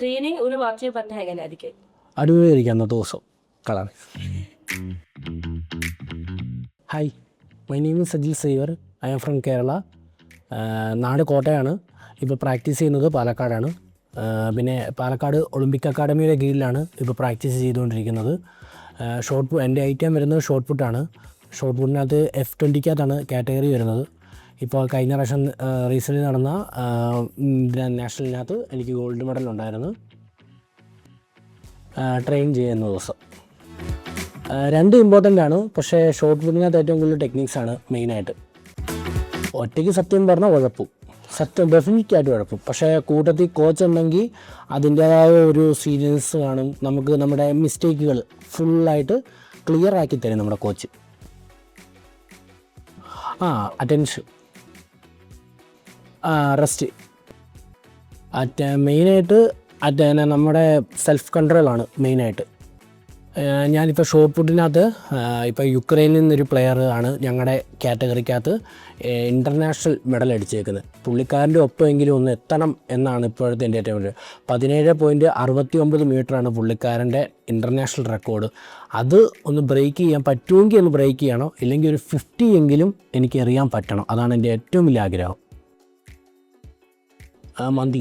Training ഒരു watch പറഞ്ഞാൽ എങ്ങനെയായിരിക്കും? അടിപൊളിയായിരിക്കും അന്നത്തെ ദിവസം colour. Hi, my name is Sajil Xavier. I am from Kerala. നാട് കോട്ടയാണ്. ഇപ്പോൾ പ്രാക്ടീസ് ചെയ്യുന്നത് പാലക്കാടാണ്. പിന്നെ പാലക്കാട് ഒളിമ്പിക് അക്കാഡമിയുടെ കീഴിലാണ് ഇപ്പോൾ പ്രാക്ടീസ് ചെയ്തുകൊണ്ടിരിക്കുന്നത്. എൻ്റെ ഐറ്റം വരുന്നത് ഷോർട്ട് പുട്ടാണ്. ഷോർട്ട് പുട്ടിനകത്ത് F20 കാറ്റഗറി വരുന്നത്. ഇപ്പോൾ കഴിഞ്ഞ പ്രാവശ്യം റീസെൻ്റ് നടന്ന നാഷണലിനകത്ത് എനിക്ക് ഗോൾഡ് മെഡൽ ഉണ്ടായിരുന്നു. ട്രെയിൻ ചെയ്യുന്ന ദിവസം രണ്ട് ഇമ്പോർട്ടൻ്റ് ആണ്. പക്ഷേ ഷോർട്ട് പുട്ടിനകത്ത് ഏറ്റവും കൂടുതൽ ടെക്നിക്സാണ് മെയിനായിട്ട്. ഒറ്റയ്ക്ക് സത്യം പറഞ്ഞാൽ ഉഴപ്പും, സത്യം ഡെഫിനറ്റായിട്ട് ഉഴപ്പും. പക്ഷേ കൂട്ടത്തിൽ കോച്ച് ഉണ്ടെങ്കിൽ അതിൻ്റേതായ ഒരു സീരിയസ് കാണും. നമുക്ക് നമ്മുടെ മിസ്റ്റേക്കുകൾ ഫുള്ളായിട്ട് ക്ലിയർ ആക്കി തരും നമ്മുടെ കോച്ച്. അറ്റൻഷൻ, റെസ്റ്റ്, മെയിനായിട്ട് നമ്മുടെ സെൽഫ് കൺട്രോളാണ് മെയിനായിട്ട്. ഞാനിപ്പോൾ ഷോർട്ട് പുട്ടിനകത്ത് ഇപ്പോൾ യുക്രൈനിൽ നിന്നൊരു പ്ലെയർ ആണ് ഞങ്ങളുടെ കാറ്റഗറിക്കകത്ത് ഇൻ്റർനാഷണൽ മെഡൽ അടിച്ചേക്കുന്നത്. പുള്ളിക്കാരൻ്റെ ഒപ്പമെങ്കിലും ഒന്ന് എത്തണം എന്നാണ് ഇപ്പോഴത്തെ എൻ്റെ ഏറ്റവും വലിയ 17.69 മീറ്ററാണ് പുള്ളിക്കാരൻ്റെ ഇൻ്റർനാഷണൽ റെക്കോർഡ്. അത് ഒന്ന് ബ്രേക്ക് ചെയ്യാൻ പറ്റുമെങ്കിൽ ഒന്ന് ബ്രേക്ക് ചെയ്യണം, ഇല്ലെങ്കിൽ ഒരു 50 എങ്കിലും എനിക്ക് എറിയാൻ പറ്റണം. അതാണ് എൻ്റെ ഏറ്റവും വലിയ ആഗ്രഹം. മന്തി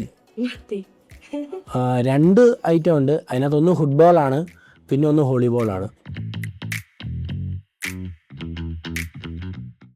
2 ഐറ്റം ഉണ്ട്. അതിനകത്തൊന്ന് ഫുട്ബോളാണ്, പിന്നെ ഒന്ന് വോളിബോളാണ്.